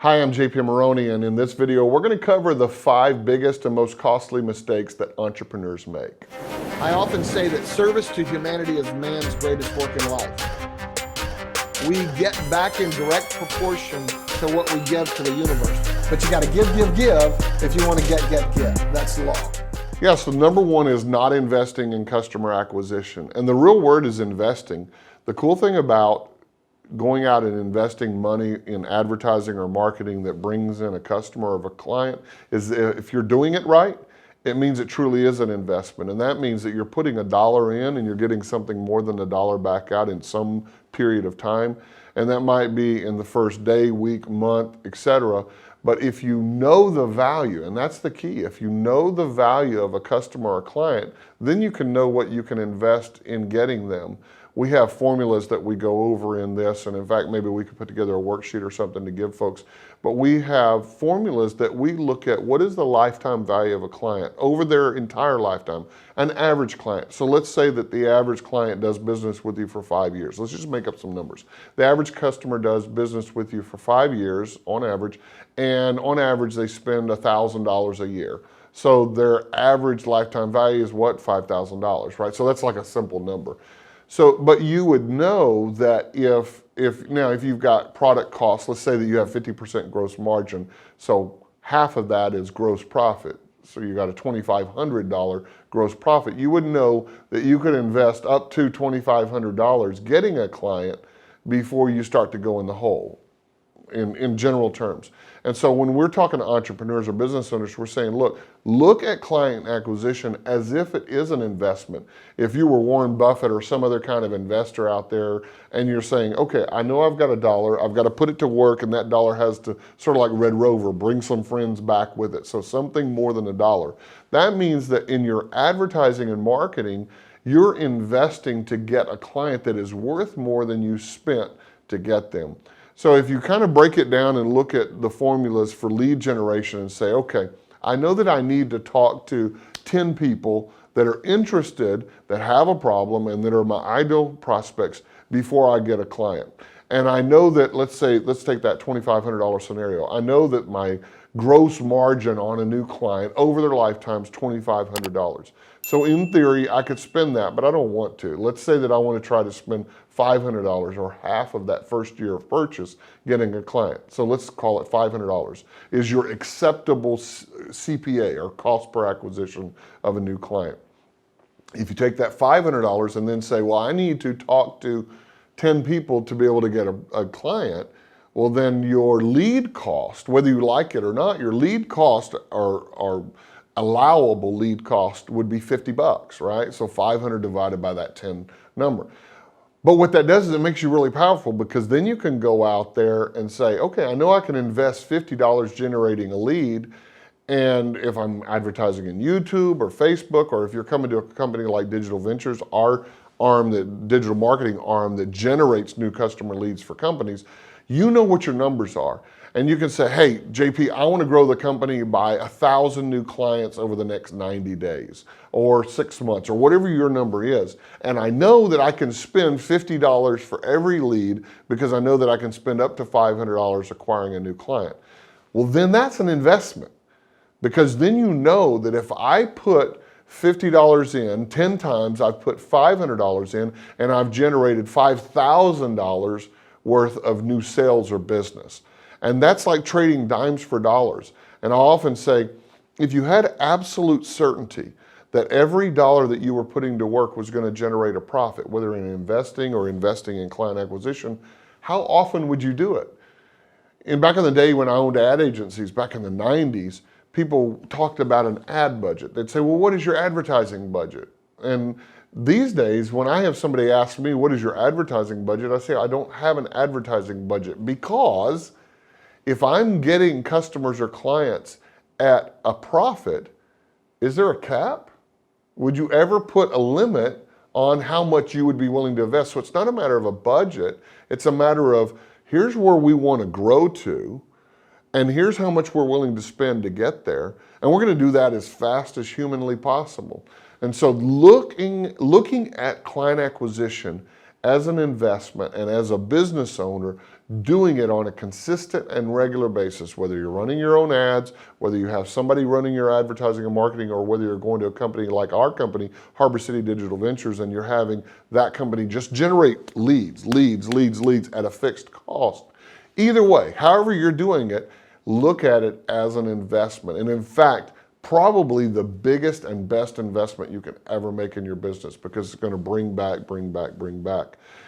Hi, I'm JP Maroney, and in this video, we're going to cover the 5 biggest and most costly mistakes that entrepreneurs make. I often say that service to humanity is man's greatest work in life. We get back in direct proportion to what we give to the universe. But you got to give if you want to get. That's the law. Yeah, so number 1 is not investing in customer acquisition. And the real word is investing. The cool thing about going out and investing money in advertising or marketing that brings in a customer or a client is if you're doing it right, it means it truly is an investment. And that means that you're putting $1 in and you're getting something more than $1 back out in some period of time. And that might be in the first day, week, month, etc. But if you know the value, and that's the key, if you know the value of a customer or client, then you can know what you can invest in getting them. We have formulas that we go over in this, and in fact, maybe we could put together a worksheet or something to give folks. But we have formulas that we look at what is the lifetime value of a client over their entire lifetime, an average client. So let's say that the average client does business with you for 5 years. Let's just make up some numbers. The average customer does business with you for 5 years on average, and on average, they spend $1,000 a year. So their average lifetime value is what? $5,000, right? So that's like a simple number. So, but you would know that if you've got product costs, let's say that you have 50% gross margin, so half of that is gross profit. So you got a $2,500 gross profit. You would know that you could invest up to $2,500 getting a client before you start to go in the hole. In general terms. And so when we're talking to entrepreneurs or business owners, we're saying, look at client acquisition as if it is an investment. If you were Warren Buffett or some other kind of investor out there and you're saying, okay, I know I've got $1, I've got to put it to work, and that dollar has to, sort of like Red Rover, bring some friends back with it. So something more than $1. That means that in your advertising and marketing, you're investing to get a client that is worth more than you spent to get them. So if you kind of break it down and look at the formulas for lead generation and say, okay, I know that I need to talk to 10 people that are interested, that have a problem, and that are my ideal prospects before I get a client. And I know that, let's take that $2,500 scenario. I know that my gross margin on a new client over their lifetime is $2,500. So in theory, I could spend that, but I don't want to. Let's say that I want to try to spend $500 or half of that first year of purchase getting a client. So let's call it $500 is your acceptable CPA or cost per acquisition of a new client. If you take that $500 and then say, well, I need to talk to 10 people to be able to get a client, well, then your lead cost, whether you like it or not, your lead cost or allowable lead cost would be $50, right? So 500 divided by that 10 number. But what that does is it makes you really powerful, because then you can go out there and say, okay, I know I can invest $50 generating a lead. And if I'm advertising in YouTube or Facebook, or if you're coming to a company like Digital Ventures, our arm, the digital marketing arm that generates new customer leads for companies, you know what your numbers are. And you can say, hey, JP, I want to grow the company by 1,000 new clients over the next 90 days or 6 months or whatever your number is. And I know that I can spend $50 for every lead because I know that I can spend up to $500 acquiring a new client. Well, then that's an investment, because then you know that if I put $50 in, 10 times I've put $500 in, and I've generated $5,000 worth of new sales or business. And that's like trading dimes for dollars. And I often say, if you had absolute certainty that every dollar that you were putting to work was going to generate a profit, whether in investing or investing in client acquisition, how often would you do it? And back in the day when I owned ad agencies, back in the 90s, people talked about an ad budget. They'd say, well, what is your advertising budget? And these days, when I have somebody ask me, what is your advertising budget? I say, I don't have an advertising budget, because if I'm getting customers or clients at a profit, is there a cap? Would you ever put a limit on how much you would be willing to invest? So it's not a matter of a budget. It's a matter of, here's where we want to grow to, and here's how much we're willing to spend to get there. And we're going to do that as fast as humanly possible. And so looking at client acquisition as an investment and as a business owner, doing it on a consistent and regular basis, whether you're running your own ads, whether you have somebody running your advertising and marketing, or whether you're going to a company like our company, Harbor City Digital Ventures, and you're having that company just generate leads at a fixed cost. Either way, however you're doing it, look at it as an investment. And in fact, probably the biggest and best investment you can ever make in your business, because it's going to bring back.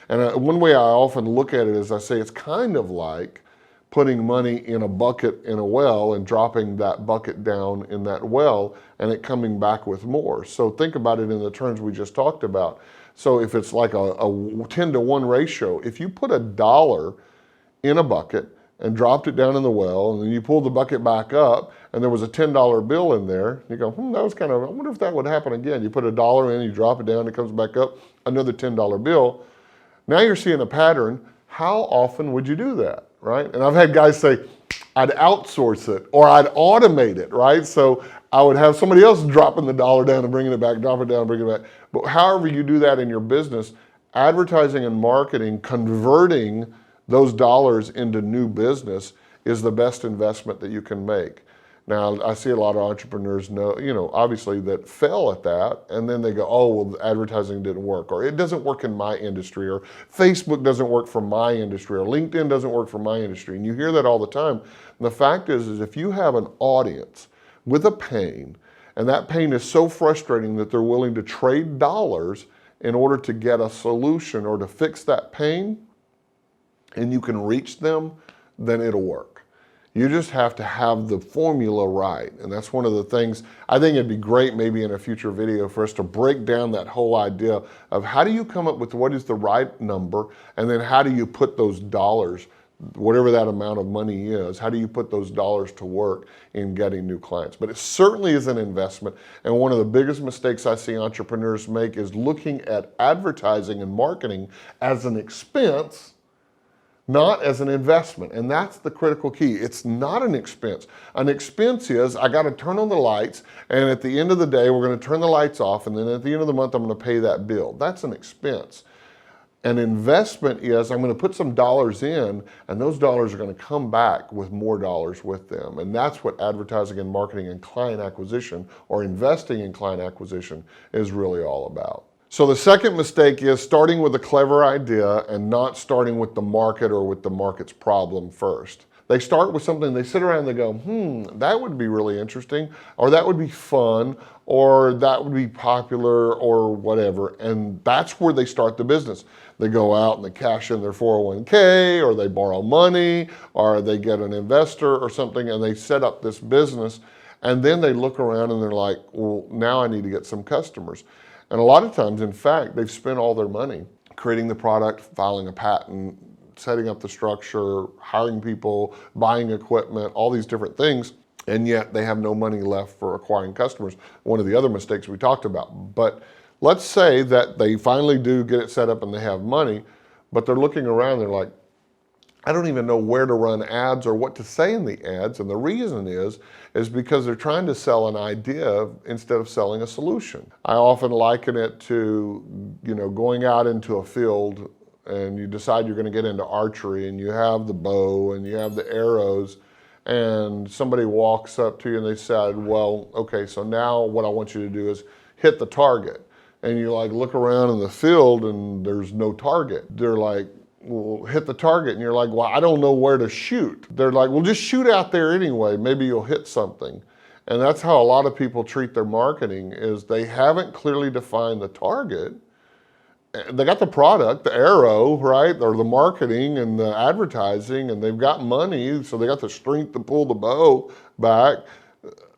And one way I often look at it is I say it's kind of like putting money in a bucket in a well and dropping that bucket down in that well and it coming back with more. So think about it in the terms we just talked about. So if it's like a 10-to-1 ratio, if you put $1 in a bucket and dropped it down in the well, and then you pulled the bucket back up, and there was a $10 bill in there, you go, that was kind of, I wonder if that would happen again. You put $1 in, you drop it down, it comes back up, another $10 bill. Now you're seeing a pattern. How often would you do that, right? And I've had guys say, I'd outsource it, or I'd automate it, right? So I would have somebody else dropping the dollar down and bringing it back, drop it down, bring it back. But however you do that in your business, advertising and marketing, converting those dollars into new business is the best investment that you can make. Now, I see a lot of entrepreneurs obviously that fail at that, and then they go, oh, well, advertising didn't work, or it doesn't work in my industry, or Facebook doesn't work for my industry, or LinkedIn doesn't work for my industry. And you hear that all the time. And the fact is if you have an audience with a pain, and that pain is so frustrating that they're willing to trade dollars in order to get a solution or to fix that pain, and you can reach them, then it'll work. You just have to have the formula right. And that's one of the things, I think it'd be great maybe in a future video for us to break down that whole idea of how do you come up with what is the right number, and then how do you put those dollars, whatever that amount of money is, how do you put those dollars to work in getting new clients? But it certainly is an investment. And one of the biggest mistakes I see entrepreneurs make is looking at advertising and marketing as an expense, not as an investment. And that's the critical key. It's not an expense. An expense is, I got to turn on the lights, and at the end of the day, we're going to turn the lights off, and then at the end of the month, I'm going to pay that bill. That's an expense. An investment is, I'm going to put some dollars in, and those dollars are going to come back with more dollars with them. And that's what advertising and marketing and client acquisition, or investing in client acquisition, is really all about. So the second mistake is starting with a clever idea and not starting with the market or with the market's problem first. They start with something, they sit around and they go, that would be really interesting, or that would be fun, or that would be popular, or whatever. And that's where they start the business. They go out and they cash in their 401k, or they borrow money, or they get an investor or something, and they set up this business. And then they look around and they're like, well, now I need to get some customers. And a lot of times, in fact, they've spent all their money creating the product, filing a patent, setting up the structure, hiring people, buying equipment, all these different things, and yet they have no money left for acquiring customers. One of the other mistakes we talked about. But let's say that they finally do get it set up and they have money, but they're looking around, they're like, I don't even know where to run ads or what to say in the ads. And the reason is because they're trying to sell an idea instead of selling a solution. I often liken it to, going out into a field and you decide you're going to get into archery, and you have the bow and you have the arrows, and somebody walks up to you and they said, well, okay, so now what I want you to do is hit the target. And you look around in the field and there's no target. They're like, well, hit the target. And you're like, well, I don't know where to shoot. They're like, well, just shoot out there anyway. Maybe you'll hit something. And that's how a lot of people treat their marketing, is they haven't clearly defined the target. They got the product, the arrow, right? Or the marketing and the advertising, and they've got money, so they got the strength to pull the bow back,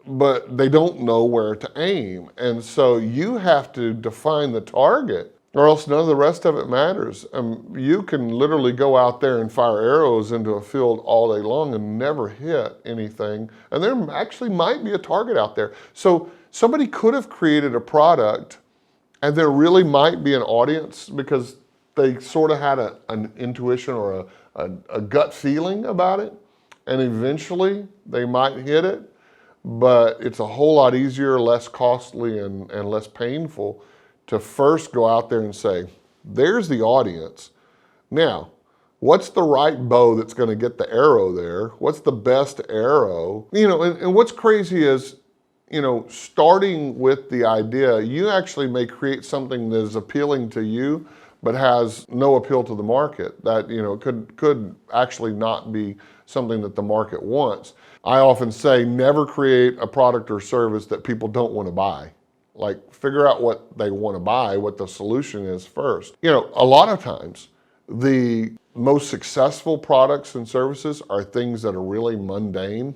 but they don't know where to aim. And so you have to define the target, or else none of the rest of it matters. You can literally go out there and fire arrows into a field all day long and never hit anything. And there actually might be a target out there. So somebody could have created a product, and there really might be an audience because they sort of had an intuition or a gut feeling about it. And eventually they might hit it, but it's a whole lot easier, less costly, and less painful to first go out there and say, There's the audience. Now, what's the right bow that's going to get the arrow there? What's the best arrow? And what's crazy is, starting with the idea, you actually may create something that is appealing to you, but has no appeal to the market. That, could actually not be something that the market wants. I often say, never create a product or service that people don't want to buy. Like, figure out what they want to buy, what the solution is first. A lot of times, the most successful products and services are things that are really mundane.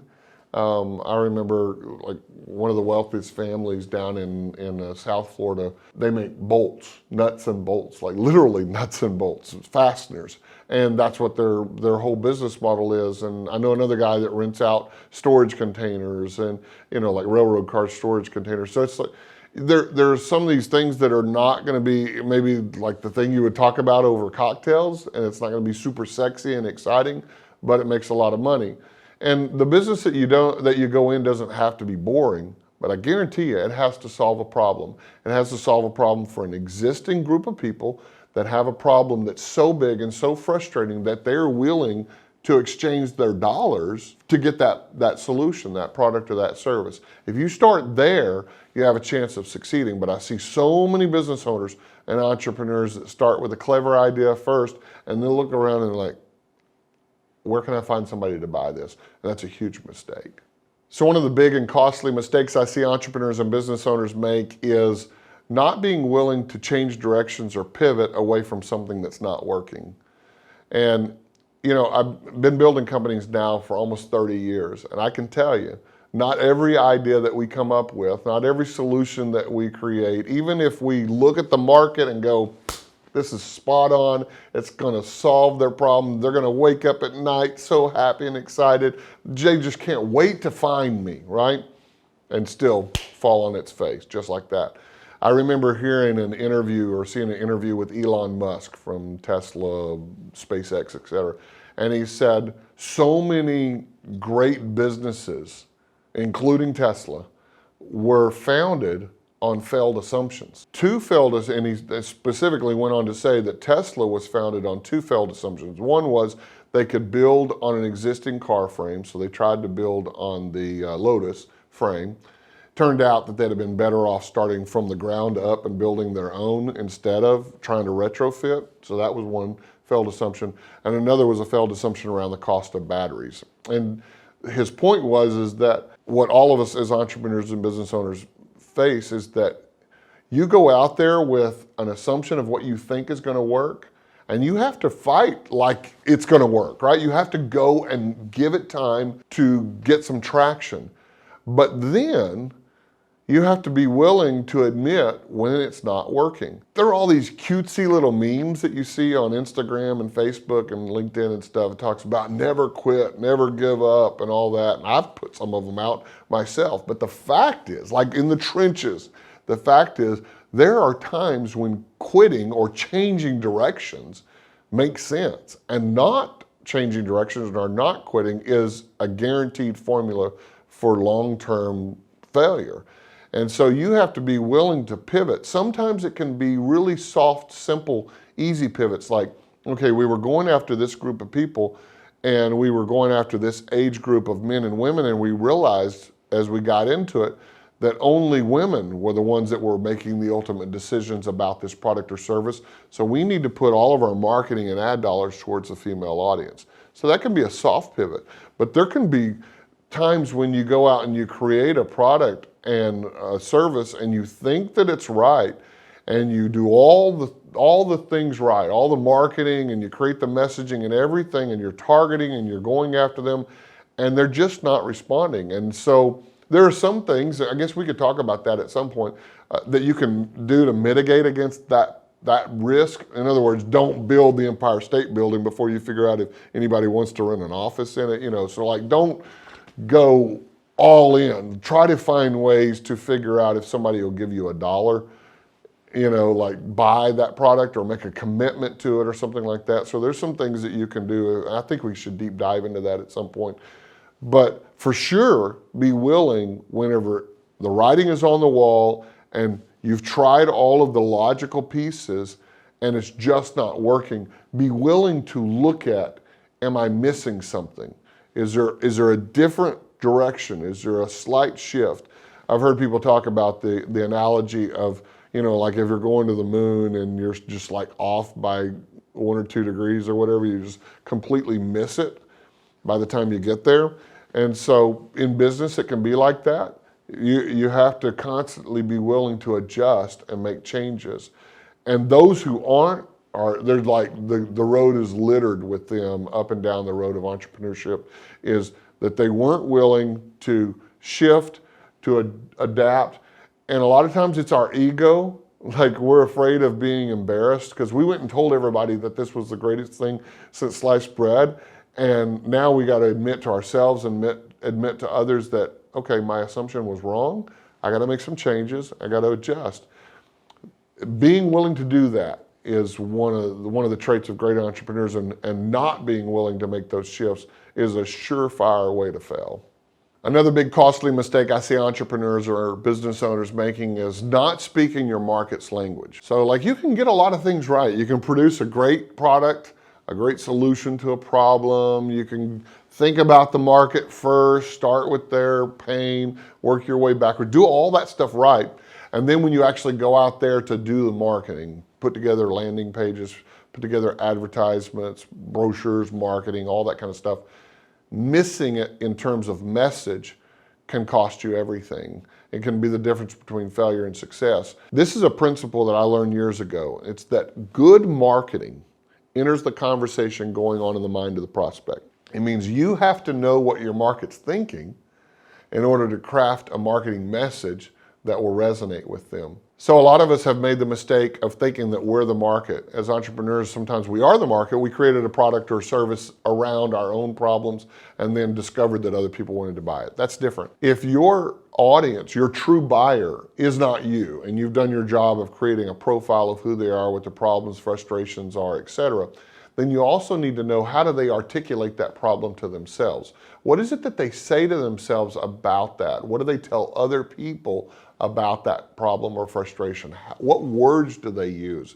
I remember like one of the wealthiest families down in South Florida, they make bolts, nuts and bolts, like literally nuts and bolts, fasteners. And that's what their whole business model is. And I know another guy that rents out storage containers and, like railroad car storage containers. So it's like, there's some of these things that are not going to be maybe like the thing you would talk about over cocktails, and it's not going to be super sexy and exciting, but it makes a lot of money. And the business that you go in doesn't have to be boring, but I guarantee you it has to solve a problem. It has to solve a problem for an existing group of people that have a problem that's so big and so frustrating that they're willing to exchange their dollars to get that solution, that product or that service. If you start there, you have a chance of succeeding. But I see so many business owners and entrepreneurs that start with a clever idea first and then look around and like, where can I find somebody to buy this? And that's a huge mistake. So one of the big and costly mistakes I see entrepreneurs and business owners make is not being willing to change directions or pivot away from something that's not working. And I've been building companies now for almost 30 years, and I can tell you, not every idea that we come up with, not every solution that we create, even if we look at the market and go, this is spot on, it's gonna solve their problem, they're gonna wake up at night so happy and excited, they just can't wait to find me, right? And still fall on its face, just like that. I remember hearing an interview or seeing an interview with Elon Musk from Tesla, SpaceX, et cetera. And he said, so many great businesses, including Tesla, were founded on failed assumptions. And he specifically went on to say that Tesla was founded on two failed assumptions. One was they could build on an existing car frame, so they tried to build on the Lotus frame. Turned out that they'd have been better off starting from the ground up and building their own instead of trying to retrofit. So that was one failed assumption. And another was a failed assumption around the cost of batteries. And his point is that what all of us as entrepreneurs and business owners face is that you go out there with an assumption of what you think is going to work, and you have to fight like it's going to work, right? You have to go and give it time to get some traction. But then you have to be willing to admit when it's not working. There are all these cutesy little memes that you see on Instagram and Facebook and LinkedIn and stuff. It talks about never quit, never give up and all that. And I've put some of them out myself. But the fact is, like in the trenches, the fact is there are times when quitting or changing directions makes sense. And not changing directions or not quitting is a guaranteed formula for long-term failure. And so you have to be willing to pivot. Sometimes it can be really soft, simple, easy pivots like, okay, we were going after this group of people and we were going after this age group of men and women, and we realized as we got into it that only women were the ones that were making the ultimate decisions about this product or service. So we need to put all of our marketing and ad dollars towards the female audience. So that can be a soft pivot, but there can be times when you go out and you create a product and a service and you think that it's right and you do all the things right, all the marketing, and you create the messaging and everything, and you're targeting and you're going after them, and they're just not responding. And so there are some things, I guess we could talk about that at some point, that you can do to mitigate against that risk. In other words, don't build the Empire State Building before you figure out if anybody wants to rent an office in it, so like don't go all in. Try to find ways to figure out if somebody will give you $1, like buy that product or make a commitment to it or something like that. So there's some things that you can do. I think we should deep dive into that at some point. But for sure, be willing whenever the writing is on the wall and you've tried all of the logical pieces and it's just not working, be willing to look at, am I missing something? Is there a different direction? Is there a slight shift? I've heard people talk about the analogy of, like if you're going to the moon and you're just like off by 1 or 2 degrees or whatever, you just completely miss it by the time you get there. And so in business, it can be like that. You have to constantly be willing to adjust and make changes. And those who aren't, they're like, the road is littered with them up and down the road of entrepreneurship, is that they weren't willing to shift, to adapt. And a lot of times it's our ego. Like we're afraid of being embarrassed because we went and told everybody that this was the greatest thing since sliced bread. And now we got to admit to ourselves and admit to others that, okay, my assumption was wrong. I got to make some changes. I got to adjust. Being willing to do that is one of the traits of great entrepreneurs, and not being willing to make those shifts is a surefire way to fail. Another big costly mistake I see entrepreneurs or business owners making is not speaking your market's language. So like you can get a lot of things right. You can produce a great product, a great solution to a problem. You can think about the market first, start with their pain, work your way backward, do all that stuff right. And then when you actually go out there to do the marketing, put together landing pages, put together advertisements, brochures, marketing, all that kind of stuff, missing it in terms of message can cost you everything. It can be the difference between failure and success. This is a principle that I learned years ago. It's that good marketing enters the conversation going on in the mind of the prospect. It means you have to know what your market's thinking in order to craft a marketing message that will resonate with them. So a lot of us have made the mistake of thinking that we're the market. As entrepreneurs, sometimes we are the market. We created a product or service around our own problems and then discovered that other people wanted to buy it. That's different. If your audience, your true buyer, is not you, and you've done your job of creating a profile of who they are, what their problems, frustrations are, etc., then you also need to know, how do they articulate that problem to themselves? What is it that they say to themselves about that? What do they tell other people about that problem or frustration? What words do they use?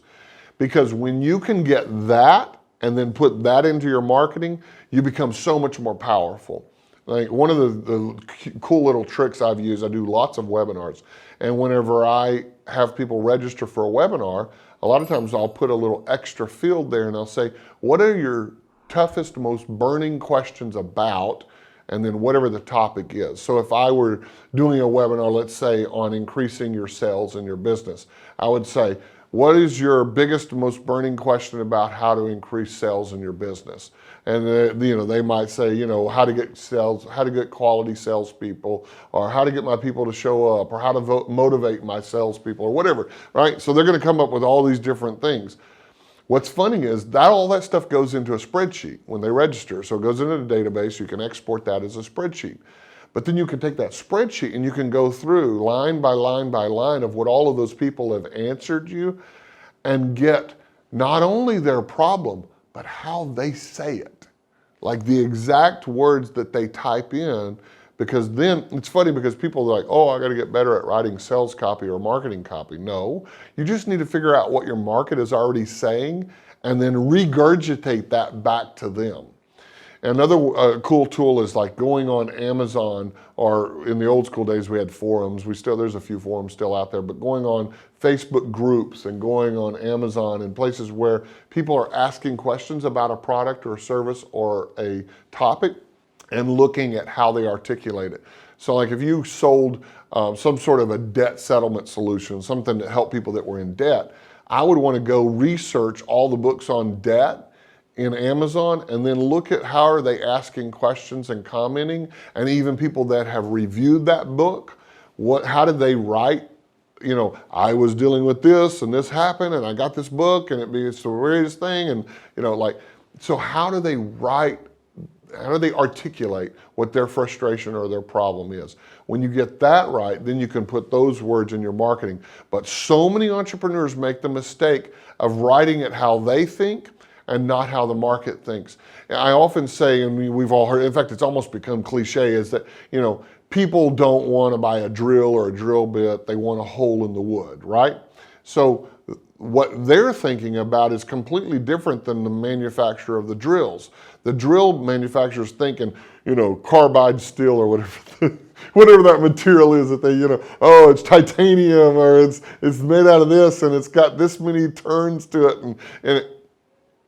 Because when you can get that and then put that into your marketing, you become so much more powerful. Like one of the cool little tricks I've used, I do lots of webinars, and whenever I have people register for a webinar, a lot of times I'll put a little extra field there and I'll say, what are your toughest, most burning questions about? And then whatever the topic is. So if I were doing a webinar, let's say on increasing your sales in your business, I would say, what is your biggest, most burning question about how to increase sales in your business? And they might say, how to get sales, how to get quality salespeople, or how to get my people to show up, or how to motivate my salespeople, or whatever, right? So they're going to come up with all these different things. What's funny is that all that stuff goes into a spreadsheet when they register. So it goes into the database. You can export that as a spreadsheet. But then you can take that spreadsheet and you can go through line by line by line of what all of those people have answered you and get not only their problem, but how they say it. Like the exact words that they type in. Because then, it's funny because people are like, oh, I got to get better at writing sales copy or marketing copy. No, you just need to figure out what your market is already saying and then regurgitate that back to them. Another cool tool is like going on Amazon, or in the old school days we had forums. There's a few forums still out there, but going on Facebook groups and going on Amazon and places where people are asking questions about a product or a service or a topic, and looking at how they articulate it. So like if you sold some sort of a debt settlement solution, something to help people that were in debt, I would want to go research all the books on debt in Amazon and then look at how are they asking questions and commenting, and even people that have reviewed that book, how did they write? I was dealing with this and this happened and I got this book and it's the greatest thing, and so how do they write? How do they articulate what their frustration or their problem is? When you get that right, then you can put those words in your marketing. But so many entrepreneurs make the mistake of writing it how they think and not how the market thinks. And I often say, and we've all heard, in fact, it's almost become cliche, is that, people don't want to buy a drill or a drill bit, they want a hole in the wood, right? So what they're thinking about is completely different than the manufacturer of the drills. The drill manufacturer's thinking, carbide steel or whatever, whatever that material is that they, oh, it's titanium or it's made out of this and it's got this many turns to it, and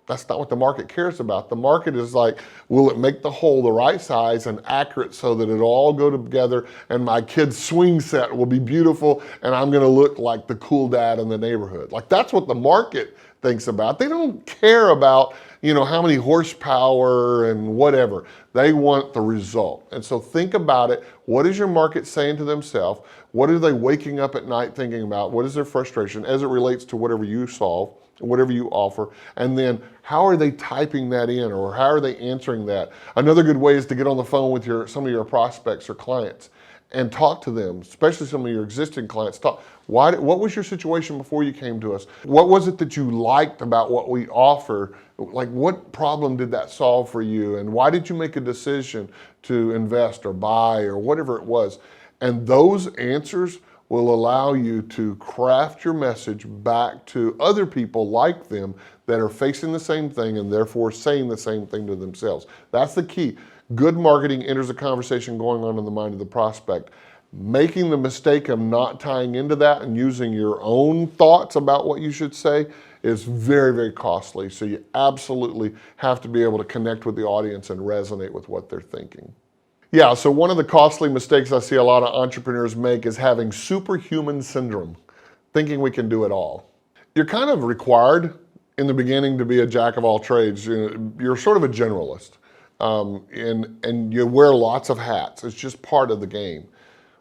that's not what the market cares about. The market is like, will it make the hole the right size and accurate so that it all go together and my kid's swing set will be beautiful and I'm gonna look like the cool dad in the neighborhood. Like that's what the market thinks about. They don't care about, how many horsepower and whatever. They want the result. And so think about it. What is your market saying to themselves? What are they waking up at night thinking about? What is their frustration as it relates to whatever you solve, whatever you offer? And then how are they typing that in, or how are they answering that? Another good way is to get on the phone with some of your prospects or clients and talk to them, especially some of your existing clients. What was your situation before you came to us? What was it that you liked about what we offer? Like what problem did that solve for you? And why did you make a decision to invest or buy or whatever it was? And those answers will allow you to craft your message back to other people like them that are facing the same thing and therefore saying the same thing to themselves. That's the key. Good marketing enters a conversation going on in the mind of the prospect. Making the mistake of not tying into that and using your own thoughts about what you should say is very, very costly. So you absolutely have to be able to connect with the audience and resonate with what they're thinking. Yeah, so one of the costly mistakes I see a lot of entrepreneurs make is having superhuman syndrome, thinking we can do it all. You're kind of required in the beginning to be a jack of all trades. You're sort of a generalist, and you wear lots of hats. It's just part of the game.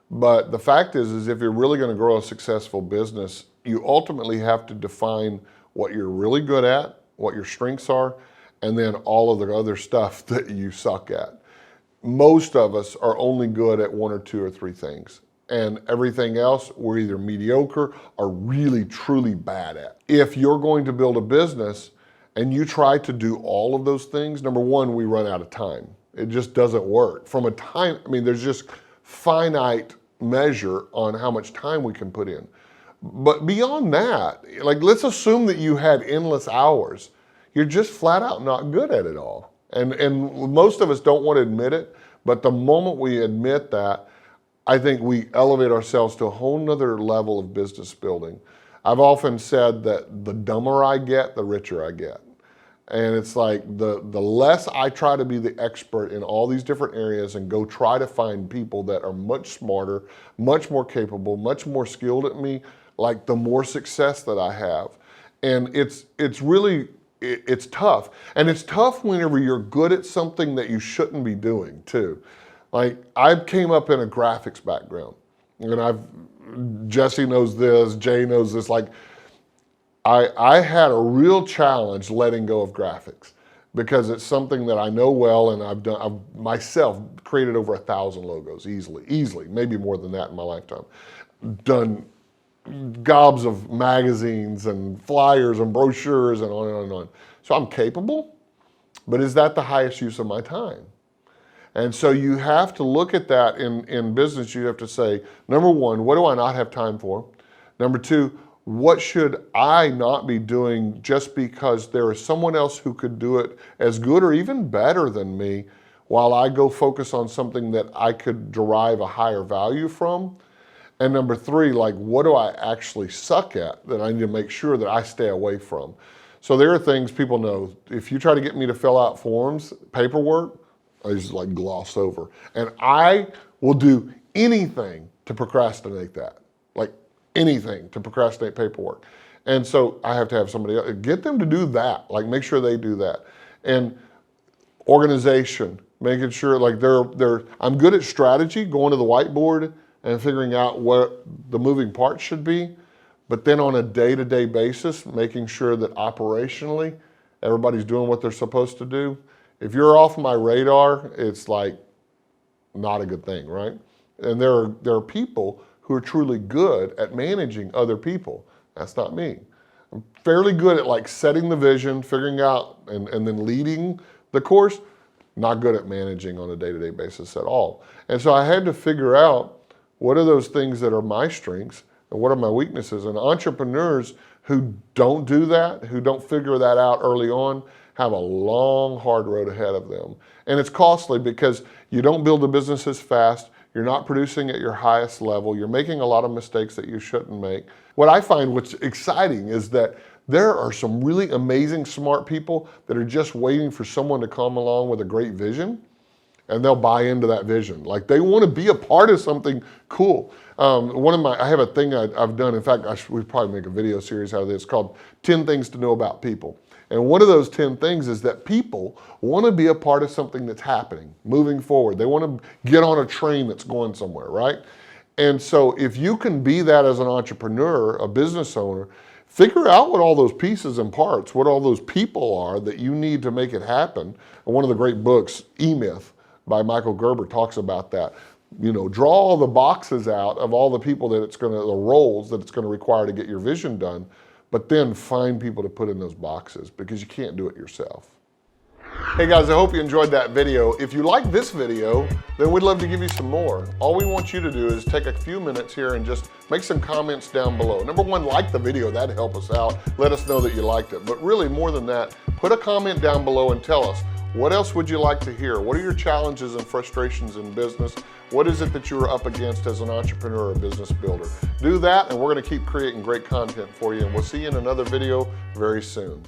But the fact is if you're really going to grow a successful business, you ultimately have to define what you're really good at, what your strengths are, and then all of the other stuff that you suck at. Most of us are only good at one or two or three things. And everything else, we're either mediocre or really, truly bad at. If you're going to build a business and you try to do all of those things, number one, we run out of time. It just doesn't work. From a time, there's just finite measure on how much time we can put in. But beyond that, like let's assume that you had endless hours. You're just flat out not good at it all. And most of us don't want to admit it, but the moment we admit that, I think we elevate ourselves to a whole nother level of business building. I've often said that the dumber I get, the richer I get. And it's like the less I try to be the expert in all these different areas and go try to find people that are much smarter, much more capable, much more skilled at me, like the more success that I have. And it's tough. And it's tough whenever you're good at something that you shouldn't be doing too. Like I came up in a graphics background, and Jesse knows this, Jay knows this, like I had a real challenge letting go of graphics because it's something that I know well, and I've myself created over 1,000 logos easily, maybe more than that in my lifetime. Done gobs of magazines and flyers and brochures and on and on and on. So I'm capable, but is that the highest use of my time? And so you have to look at that in business. You have to say, number one, what do I not have time for? Number two, what should I not be doing just because there is someone else who could do it as good or even better than me while I go focus on something that I could derive a higher value from? And number three, like what do I actually suck at that I need to make sure that I stay away from? So there are things people know. If you try to get me to fill out forms, paperwork, I just like gloss over. And I will do anything to procrastinate that. Like anything to procrastinate paperwork. And so I have to have somebody else, get them to do that. Like make sure they do that. And organization, making sure like I'm good at strategy, going to the whiteboard and figuring out what the moving parts should be. But then on a day-to-day basis, making sure that operationally, everybody's doing what they're supposed to do. If you're off my radar, it's like not a good thing, right? And there are people who are truly good at managing other people. That's not me. I'm fairly good at like setting the vision, figuring out, and then leading the course. Not good at managing on a day-to-day basis at all. And so I had to figure out what are those things that are my strengths and what are my weaknesses. And entrepreneurs who don't do that, who don't figure that out early on, have a long, hard road ahead of them. And it's costly because you don't build the businesses fast, you're not producing at your highest level, you're making a lot of mistakes that you shouldn't make. What I find what's exciting is that there are some really amazing, smart people that are just waiting for someone to come along with a great vision, and they'll buy into that vision. Like they want to be a part of something cool. I have a thing I've done. In fact, we probably make a video series out of this called 10 Things to Know About People. And one of those 10 things is that people want to be a part of something that's happening, moving forward. They want to get on a train that's going somewhere, right? And so if you can be that as an entrepreneur, a business owner, figure out what all those pieces and parts, what all those people are that you need to make it happen. And one of the great books, E-Myth by Michael Gerber, talks about that. You know, draw all the boxes out of all the people that the roles that it's going to require to get your vision done, but then find people to put in those boxes because you can't do it yourself. Hey guys, I hope you enjoyed that video. If you like this video, then we'd love to give you some more. All we want you to do is take a few minutes here and just make some comments down below. Number one, like the video, that'd help us out. Let us know that you liked it. But really more than that, put a comment down below and tell us, what else would you like to hear? What are your challenges and frustrations in business? What is it that you are up against as an entrepreneur or business builder? Do that, and we're going to keep creating great content for you, and we'll see you in another video very soon.